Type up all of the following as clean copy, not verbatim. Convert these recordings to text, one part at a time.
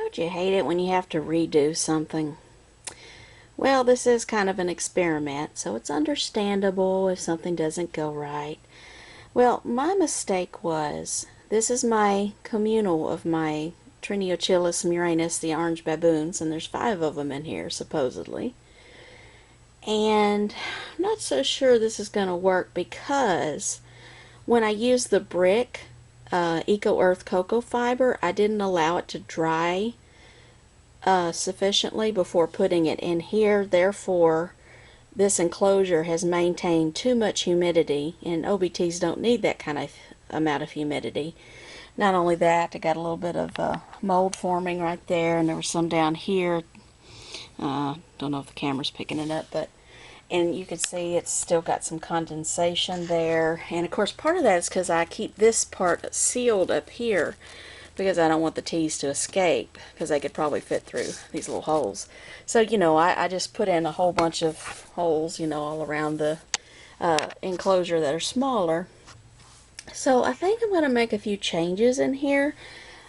Don't you hate it when you have to redo something? Well, this is kind of an experiment, so it's understandable if something doesn't go right. Well, my mistake was, this is my communal of my Triniochilus murinus, the orange baboons, and there's 5 of them in here, supposedly. And I'm not so sure this is going to work because when I use the brick Eco Earth cocoa fiber, I didn't allow it to dry sufficiently before putting it in here. Therefore, this enclosure has maintained too much humidity, and OBTs don't need that kind of amount of humidity. Not only that, I got a little bit of mold forming right there, and there was some down here. Don't know if the camera's picking it up, but and you can see it's still got some condensation there. And of course, part of that is because I keep this part sealed up here because I don't want the teas to escape, because they could probably fit through these little holes. So, you know, I just put in a whole bunch of holes, you know, all around the enclosure that are smaller. So I think I'm going to make a few changes in here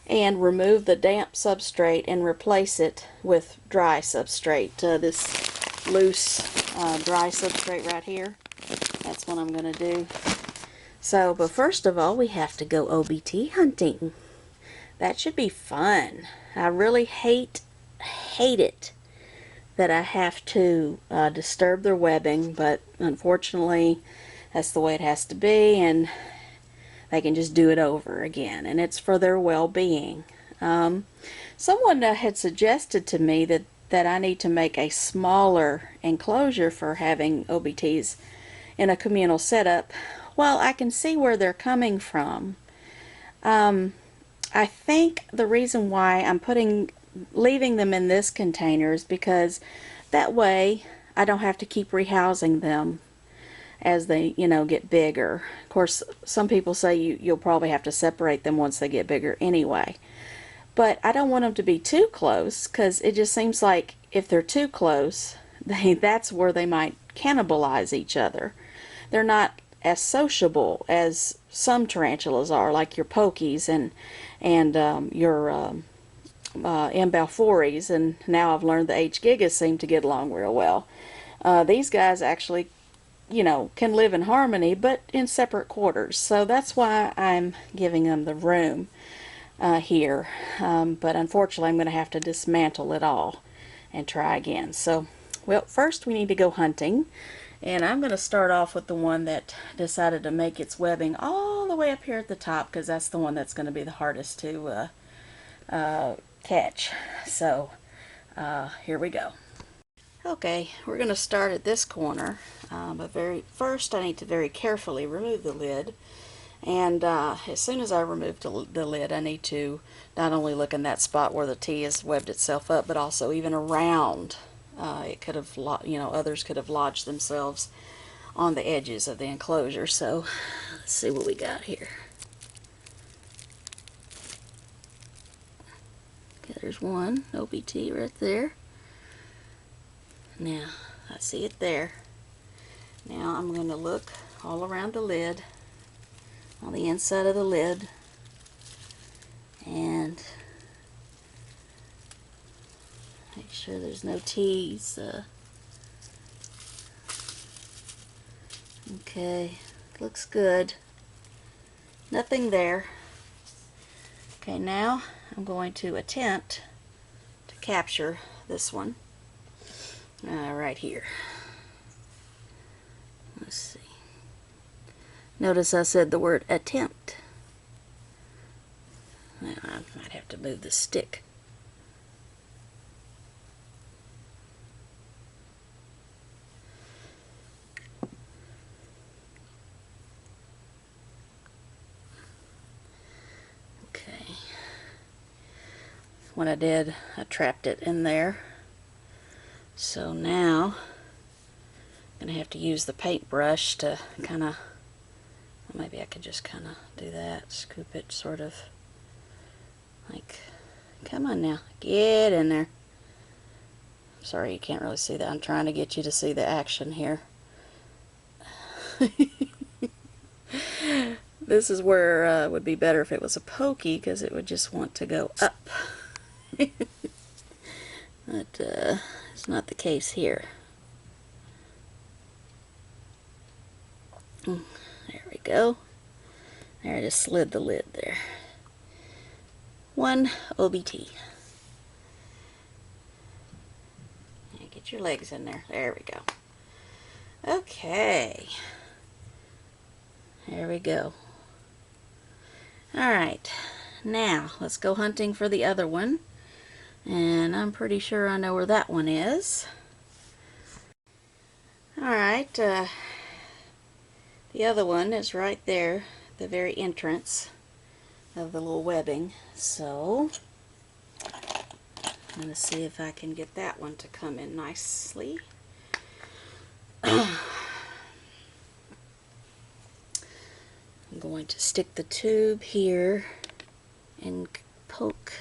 and remove the damp substrate and replace it with dry substrate. This loose dry substrate right here. That's what I'm going to do. So, but first of all, we have to go OBT hunting. That should be fun. I really hate it that I have to disturb their webbing, but unfortunately that's the way it has to be, and they can just do it over again, and it's for their well-being. Someone had suggested to me that I need to make a smaller enclosure for having OBTs in a communal setup. Well, I can see where they're coming from. I think the reason why I'm leaving them in this container is because that way I don't have to keep rehousing them as they, you know, get bigger. Of course, some people say you'll probably have to separate them once they get bigger anyway. But I don't want them to be too close, because it just seems like if they're too close, that's where they might cannibalize each other. They're not as sociable as some tarantulas are, like your pokies and your M-Balfours, and now I've learned the H. gigas seem to get along real well. These guys actually, you know, can live in harmony, but in separate quarters. So that's why I'm giving them the room here. But unfortunately, I'm going to have to dismantle it all and try again. So, well, first we need to go hunting. And I'm going to start off with the one that decided to make its webbing all the way up here at the top, because that's the one that's going to be the hardest to catch. So, here we go. Okay, we're going to start at this corner, but first I need to very carefully remove the lid. And as soon as I remove the lid, I need to not only look in that spot where the tea has webbed itself up, but also even around. It could have, you know, others could have lodged themselves on the edges of the enclosure. So let's see what we got here. Okay, there's one OBT right there. Now I see it there. Now I'm going to look all around the lid, on the inside of the lid, and make sure there's no teas. Okay, looks good. Nothing there. Okay, now I'm going to attempt to capture this one right here. Let's see. Notice I said the word attempt. Now I might have to move the stick. Okay. When I did, I trapped it in there. So now I'm going to have to use the paintbrush to kind of, maybe I could just kind of do that, scoop it sort of like, come on now, get in there. Sorry you can't really see that. I'm trying to get you to see the action here. This is where it would be better if it was a pokey, because it would just want to go up. But it's not the case here. There we go. There, I just slid the lid there. 1 OBT. Get your legs in there. There we go. Okay. There we go. Alright. Now, let's go hunting for the other one. And I'm pretty sure I know where that one is. Alright. The other one is right there, the very entrance of the little webbing. So, I'm going to see if I can get that one to come in nicely. I'm going to stick the tube here and poke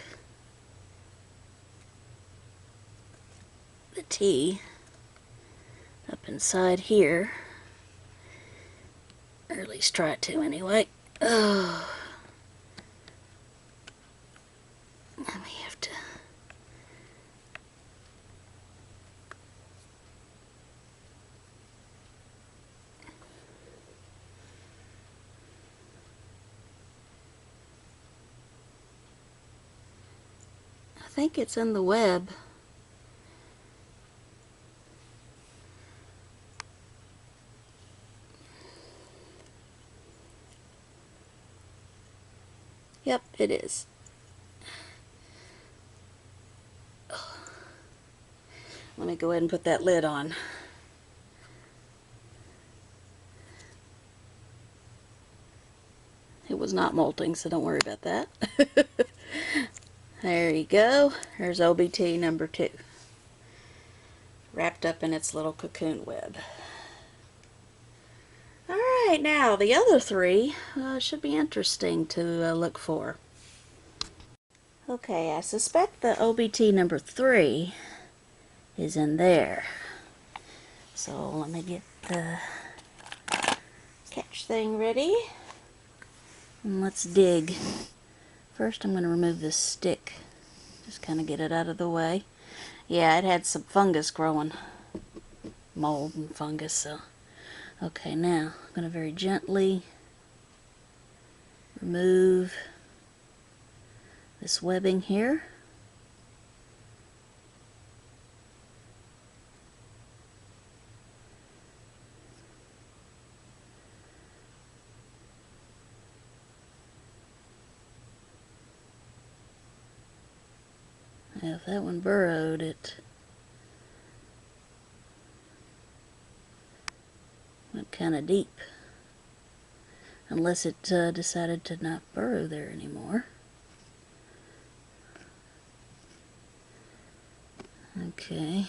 the T up inside here. Or at least try to anyway. Oh. Let me have to... I think it's in the web. Yep, it is. Let me go ahead and put that lid on. It was not molting, so don't worry about that. There you go. There's OBT number 2. Wrapped up in its little cocoon web. Alright, now the other 3 should be interesting to look for. Okay, I suspect the OBT number 3 is in there. So let me get the catch thing ready. And let's dig. First I'm going to remove this stick. Just kind of get it out of the way. Yeah, it had some fungus growing. Mold and fungus, so. Okay, now I'm going to very gently remove this webbing here. Now, if that one burrowed, it went kind of deep. Unless it decided to not burrow there anymore. Okay.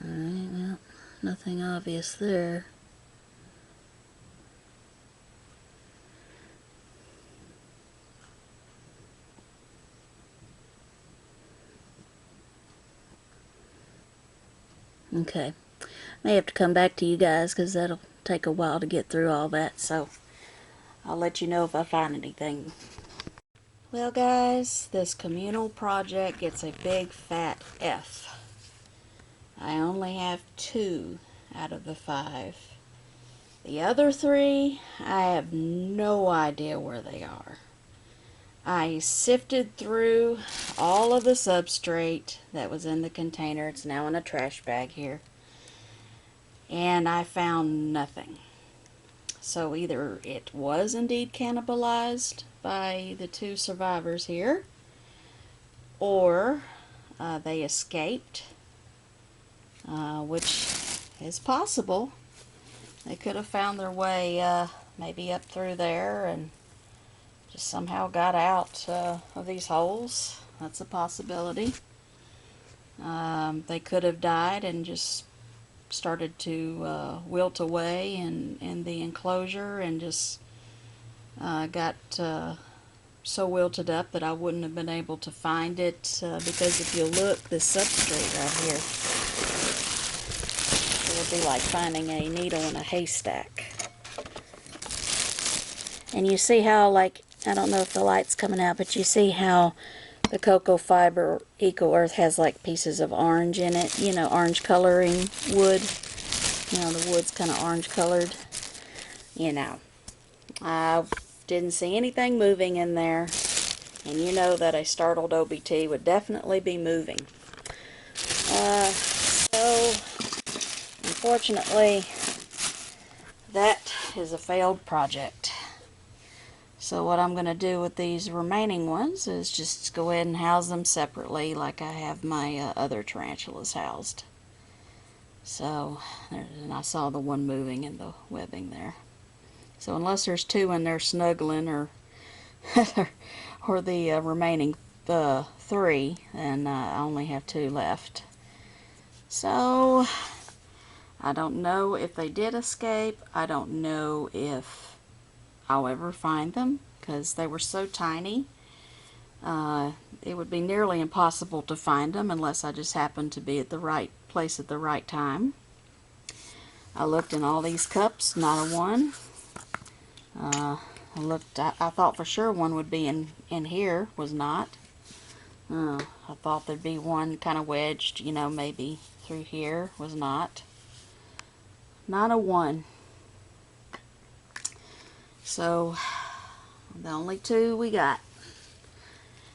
Alright, well, nothing obvious there. Okay, may have to come back to you guys because that'll take a while to get through all that, so I'll let you know if I find anything. Well guys, this communal project gets a big fat F. I only have 2 out of the 5. The other 3, I have no idea where they are. I sifted through all of the substrate that was in the container. It's now in a trash bag here. And I found nothing. So either it was indeed cannibalized by the 2 survivors here, or they escaped, which is possible. They could have found their way maybe up through there and just somehow got out of these holes. That's a possibility. They could have died and just started to wilt away in the enclosure and just got so wilted up that I wouldn't have been able to find it because if you look, this substrate right here, it would be like finding a needle in a haystack. And you see how, like, I don't know if the light's coming out, but you see how the cocoa fiber Eco Earth has like pieces of orange in it, you know, orange coloring wood. You know, the wood's kind of orange colored. You know, I didn't see anything moving in there. And you know that a startled OBT would definitely be moving. So, unfortunately, that is a failed project. So what I'm going to do with these remaining ones is just go ahead and house them separately like I have my other tarantulas housed. So, and I saw the one moving in the webbing there. So unless there's two in there snuggling or or the remaining three, and I only have two left. So I don't know if they did escape. I don't know if I'll ever find them because they were so tiny. It would be nearly impossible to find them unless I just happened to be at the right place at the right time. I looked in all these cups, not a one. I thought for sure one would be in here, was not. I thought there'd be one kind of wedged, you know, maybe through here, was not. Not a one. So, the only two we got.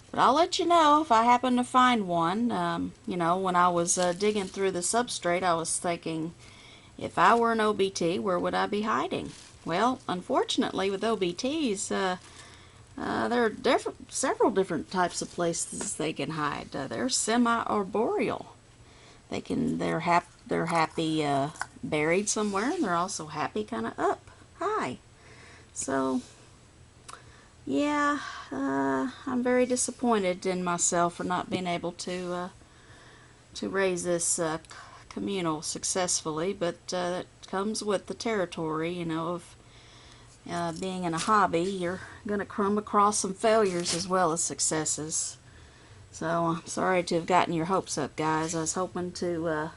But I'll let you know if I happen to find one. You know, when I was digging through the substrate, I was thinking, if I were an OBT, where would I be hiding? Well, unfortunately, with OBTs, there are several different types of places they can hide. They're semi-arboreal. They're happy buried somewhere, and they're also happy kind of up high. So, yeah, I'm very disappointed in myself for not being able to raise this communal successfully, but that comes with the territory, you know, of being in a hobby. You're going to come across some failures as well as successes. So I'm sorry to have gotten your hopes up, guys. I was hoping to,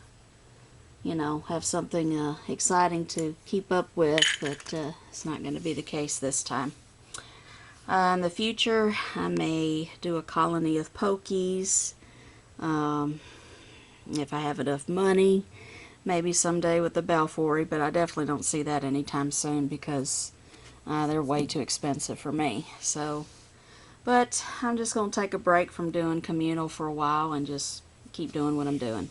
you know, have something exciting to keep up with, but it's not going to be the case this time. In the future, I may do a colony of pokies. If I have enough money, maybe someday with the Balfour, but I definitely don't see that anytime soon because they're way too expensive for me. So, but I'm just going to take a break from doing communal for a while and just keep doing what I'm doing.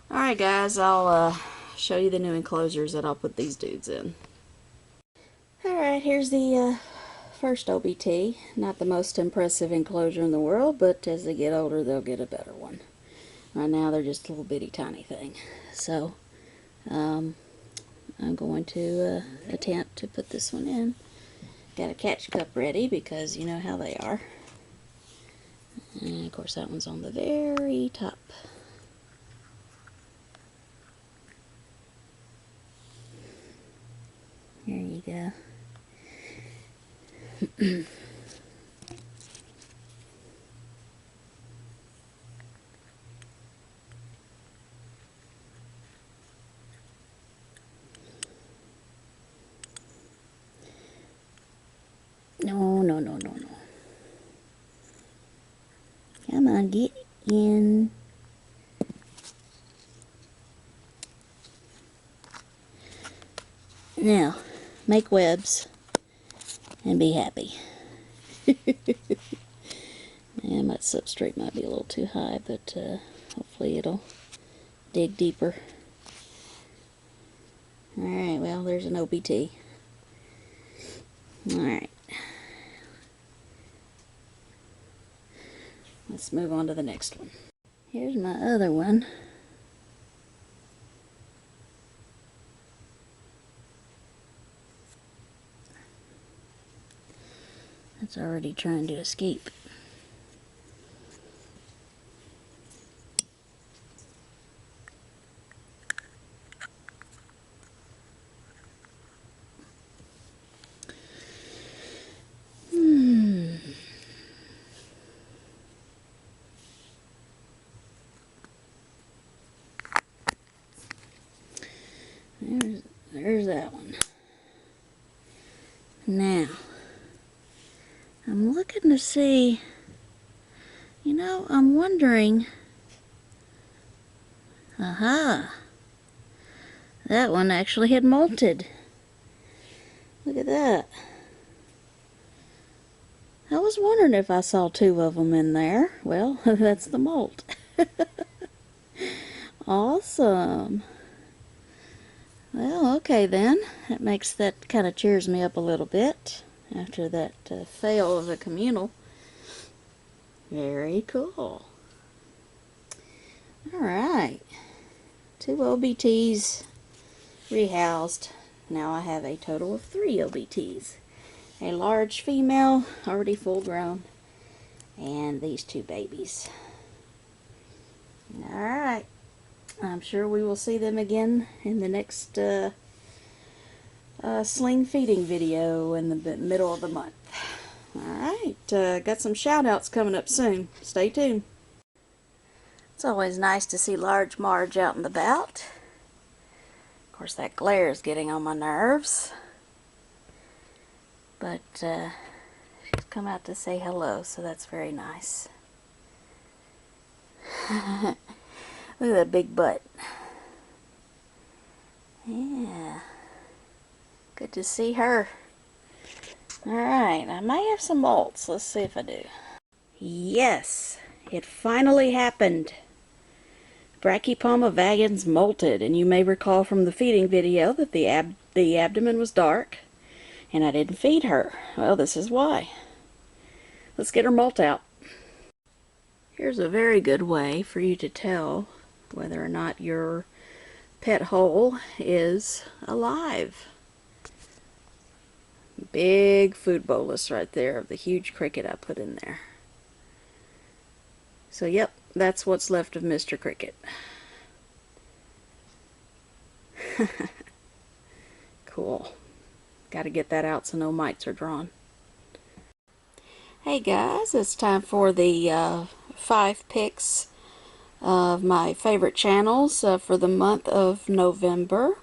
Alright guys, I'll show you the new enclosures that I'll put these dudes in. Alright, here's the first OBT. Not the most impressive enclosure in the world, but as they get older they'll get a better one. Right now they're just a little bitty tiny thing. So I'm going to attempt to put this one in. Got a catch cup ready because you know how they are. And of course that one's on the very top. There you go. No, no, no, no, no. Come on, get in. Now, make webs and be happy. And my substrate might be a little too high, but hopefully it'll dig deeper. Alright, well, there's an OBT. Alright. Let's move on to the next one. Here's my other one. It's already trying to escape. There's that one. Now, I'm looking to see, you know, I'm wondering, aha, that one actually had molted. Look at that. I was wondering if I saw two of them in there. Well, that's the molt. Awesome. Well, okay then. That kind of cheers me up a little bit after that fail of the communal. Very cool. Alright. 2 OBTs rehoused. Now I have a total of 3 OBTs. A large female, already full grown, and these 2 babies. Alright. I'm sure we will see them again in the next sling feeding video in the middle of the month. Alright, got some shout-outs coming up soon. Stay tuned. It's always nice to see large Marge out and about. Of course, that glare is getting on my nerves. But she's come out to say hello, so that's very nice. Look at that big butt. Yeah. Good to see her. Alright, I may have some molts. Let's see if I do. Yes, it finally happened. Brachypoma vagans molted, and you may recall from the feeding video that the abdomen was dark, and I didn't feed her. Well, this is why. Let's get her molt out. Here's a very good way for you to tell whether or not your pet hole is alive. Big food bolus right there of the huge cricket I put in there. So yep, that's what's left of Mr. Cricket. Cool. Got to get that out so no mites are drawn. Hey guys, it's time for the 5 picks of my favorite channels for the month of November.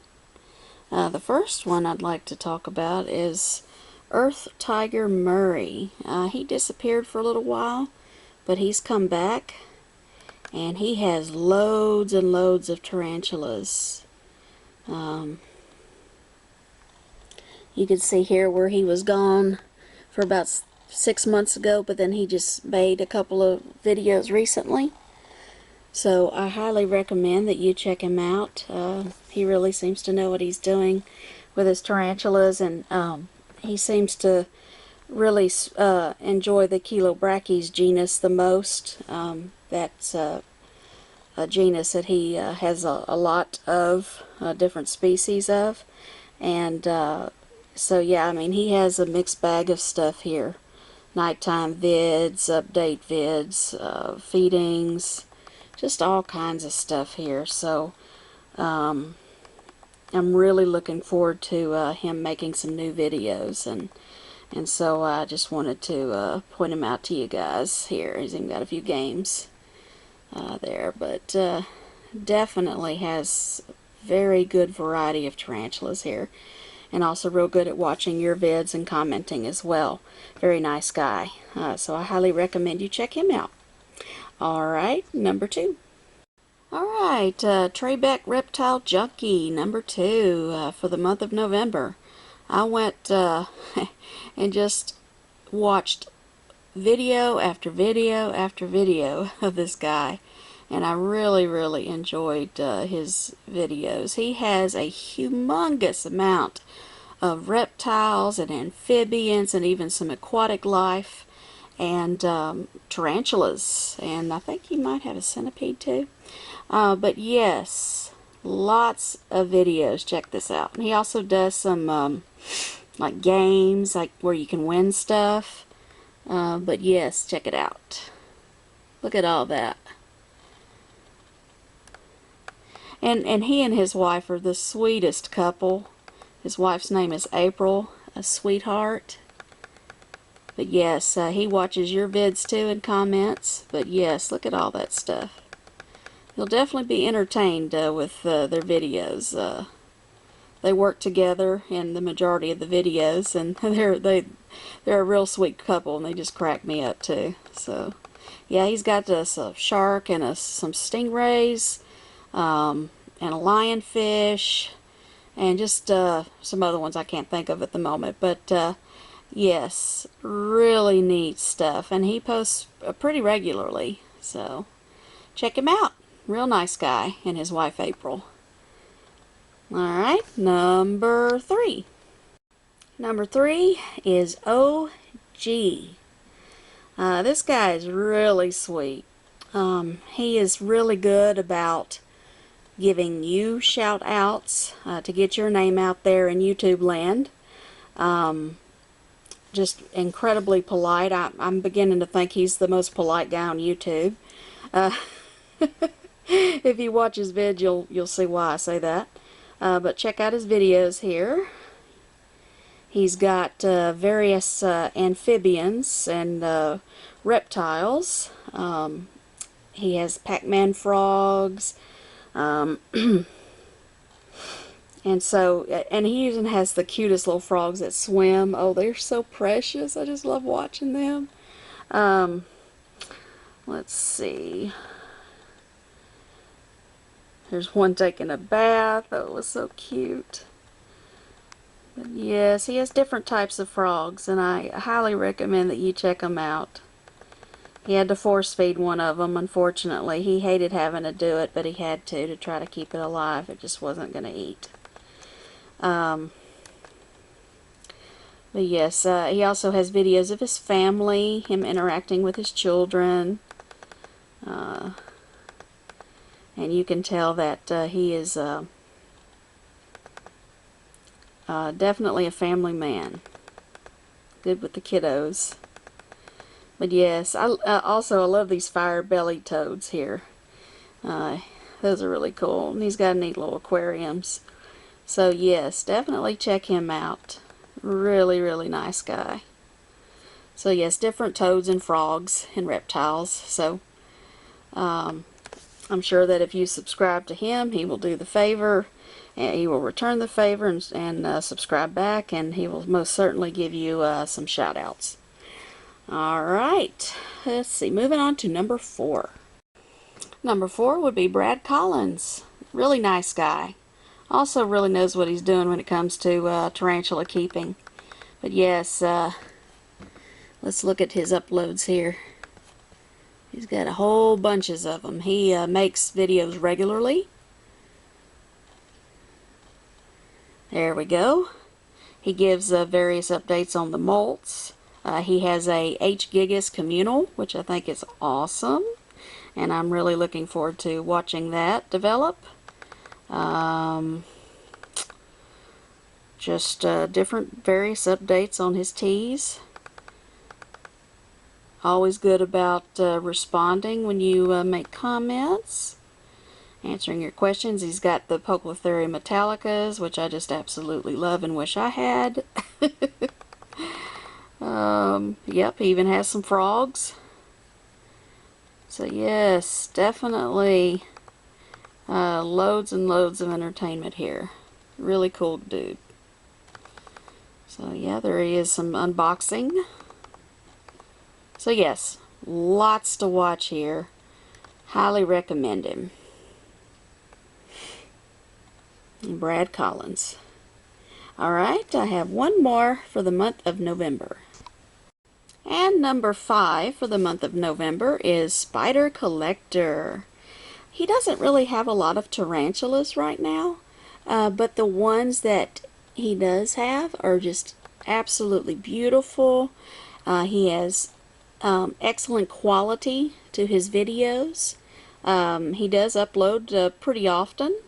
The first one I'd like to talk about is Earth Tiger Murray. He disappeared for a little while, but he's come back, and he has loads and loads of tarantulas. You can see here where he was gone for about 6 months ago, but then he just made a couple of videos recently. So I highly recommend that you check him out. He really seems to know what he's doing with his tarantulas, and he seems to really enjoy the Chilobrachys genus the most. That's a genus that he has a lot of different species of. And so yeah, I mean, he has a mixed bag of stuff here. Nighttime vids, update vids, feedings, just all kinds of stuff here. So I'm really looking forward to him making some new videos, and so I just wanted to point him out to you guys here. He's even got a few games there, but definitely has very good variety of tarantulas here, and also real good at watching your vids and commenting as well. Very nice guy. So I highly recommend you check him out. Alright, number 2. Alright, Trebeck Reptile Junkie, number 2 for the month of November. I went and just watched video after video after video of this guy, and I really enjoyed his videos. He has a humongous amount of reptiles and amphibians and even some aquatic life, and tarantulas, and I think he might have a centipede too. But yes, lots of videos. Check this out. And he also does some like games, like where you can win stuff. But yes, check it out. Look at all that. And he and his wife are the sweetest couple. His wife's name is April, a sweetheart. But yes, he watches your vids too and comments. But yes, look at all that stuff. You'll definitely be entertained with their videos. they work together in the majority of the videos, and they're a real sweet couple, and they just crack me up too. So yeah, he's got this shark and some stingrays, and a lionfish, and just some other ones I can't think of at the moment. But yes, really neat stuff, and he posts pretty regularly, so check him out. Real nice guy, and his wife April. Alright, number 3. Number 3 is OG. This guy is really sweet. He is really good about giving you shout outs to get your name out there in YouTube land. Just incredibly polite. I'm beginning to think he's the most polite guy on YouTube. If you watch his vid, you'll see why I say that. But check out his videos here. He's got various amphibians and reptiles. He has Pac-Man frogs. And he even has the cutest little frogs that swim. Oh, they're so precious. I just love watching them. Let's see. There's one taking a bath. Oh, it was so cute. But yes, he has different types of frogs, and I highly recommend that you check them out. He had to force feed one of them, unfortunately. He hated having to do it, but he had to try to keep it alive. It just wasn't going to eat. But yes, he also has videos of his family, him interacting with his children. And you can tell that he is definitely a family man. Good with the kiddos. But yes, I love these fire-bellied toads here. Those are really cool. And he's got neat little aquariums. So yes, definitely check him out. Really, really nice guy. So yes, different toads and frogs and reptiles. So I'm sure that if you subscribe to him, he will do the favor, and he will return the favor and subscribe back, and he will most certainly give you some shout outs. Alright, let's see, moving on to number 4. Number 4 would be Brad Collins. Really nice guy. Also really knows what he's doing when it comes to tarantula keeping. But yes, let's look at his uploads here. He's got a whole bunches of them. He makes videos regularly. There we go. He gives various updates on the molts. He has a H-Gigas Communal, which I think is awesome. And I'm really looking forward to watching that develop. Just different various updates on his teas. Always good about responding when you make comments, answering your questions. He's got the Poecilotheria metallicas, which I just absolutely love and wish I had. Yep, he even has some frogs. So yes, definitely loads and loads of entertainment here. Really cool dude. So yeah, there he is, some unboxing. So yes, lots to watch here. Highly recommend him. Brad Collins. Alright, I have one more for the month of November. And number 5 for the month of November is Spider Collector. He doesn't really have a lot of tarantulas right now, but the ones that he does have are just absolutely beautiful. He has excellent quality to his videos. He does upload pretty often.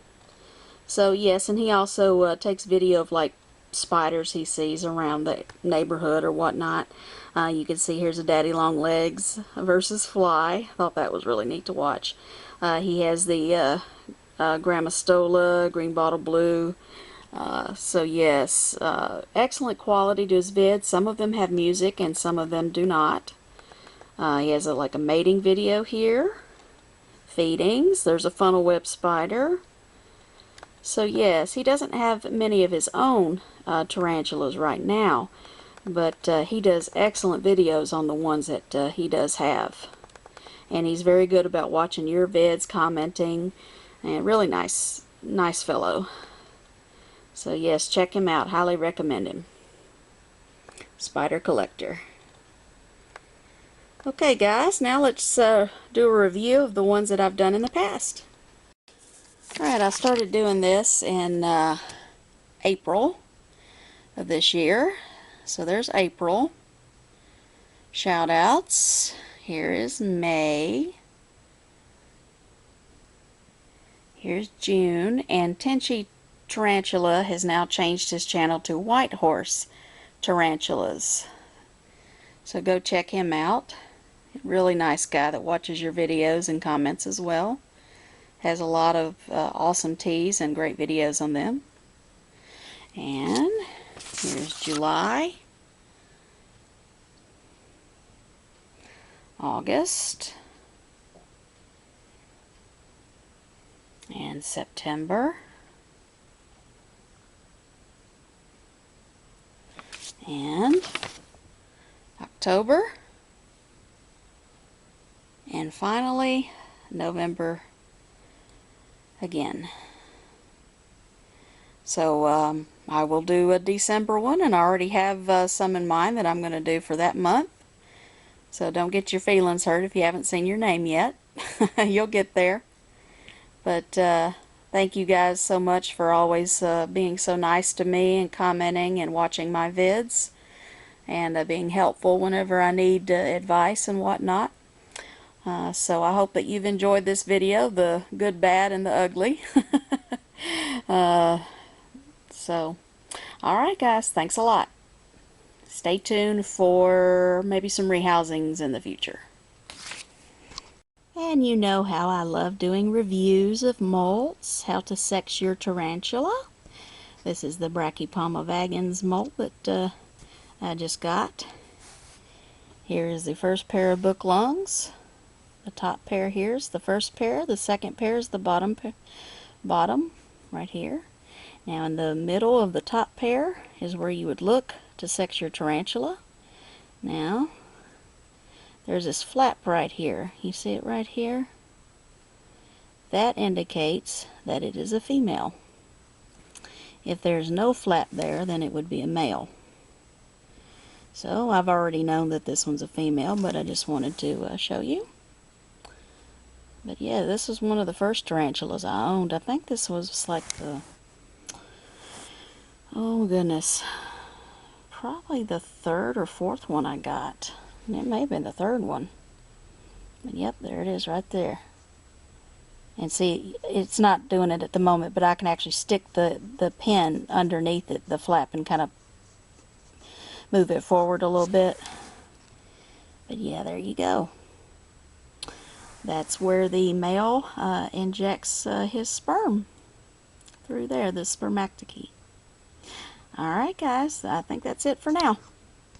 So yes, and he also takes video of like spiders he sees around the neighborhood or whatnot. You can see here's a daddy long legs versus fly. I thought that was really neat to watch. He has the Grammostola, green bottle blue. So yes, excellent quality to his vids. Some of them have music and some of them do not. He has like a mating video here. Feedings. There's a funnel web spider. So yes, he doesn't have many of his own tarantulas right now, but he does excellent videos on the ones that he does have. And he's very good about watching your vids, commenting, and really nice fellow. So yes, check him out. Highly recommend him. Spider Collector. Okay guys, now let's do a review of the ones that I've done in the past. Alright, I started doing this in April of this year. So there's April. Shoutouts. Here is May. Here's June. And Tenchi Tarantula has now changed his channel to White Horse Tarantulas. So go check him out. Really nice guy that watches your videos and comments as well. Has a lot of awesome teas and great videos on them. And here's July, August, and September, and October, and finally November again. So I will do a December one, and I already have some in mind that I'm going to do for that month. So don't get your feelings hurt if you haven't seen your name yet. You'll get there. But thank you guys so much for always being so nice to me and commenting and watching my vids and being helpful whenever I need advice and whatnot. So I hope that you've enjoyed this video, the good, bad, and the ugly. So, alright guys, thanks a lot. Stay tuned for maybe some rehousings in the future. And you know how I love doing reviews of molts, how to sex your tarantula. This is the Brachypalma vagans molt that I just got. Here is the first pair of book lungs. The top pair here is the first pair. The second pair is the bottom right here. Now in the middle of the top pair is where you would look to sex your tarantula. Now there's this flap right here. You see it right here? That indicates that it is a female. If there's no flap there, then it would be a male. So I've already known that this one's a female, but I just wanted to show you. But yeah, this is one of the first tarantulas I owned. I think this was like the, oh goodness, probably the third or fourth one I got. It may have been the third one. But yep, there it is right there. And see, it's not doing it at the moment, but I can actually stick the pin underneath it, the flap, and kind of move it forward a little bit. But yeah, there you go. That's where the male injects his sperm, through there, the spermactochy. Alright guys, I think that's it for now.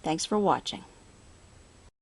Thanks for watching.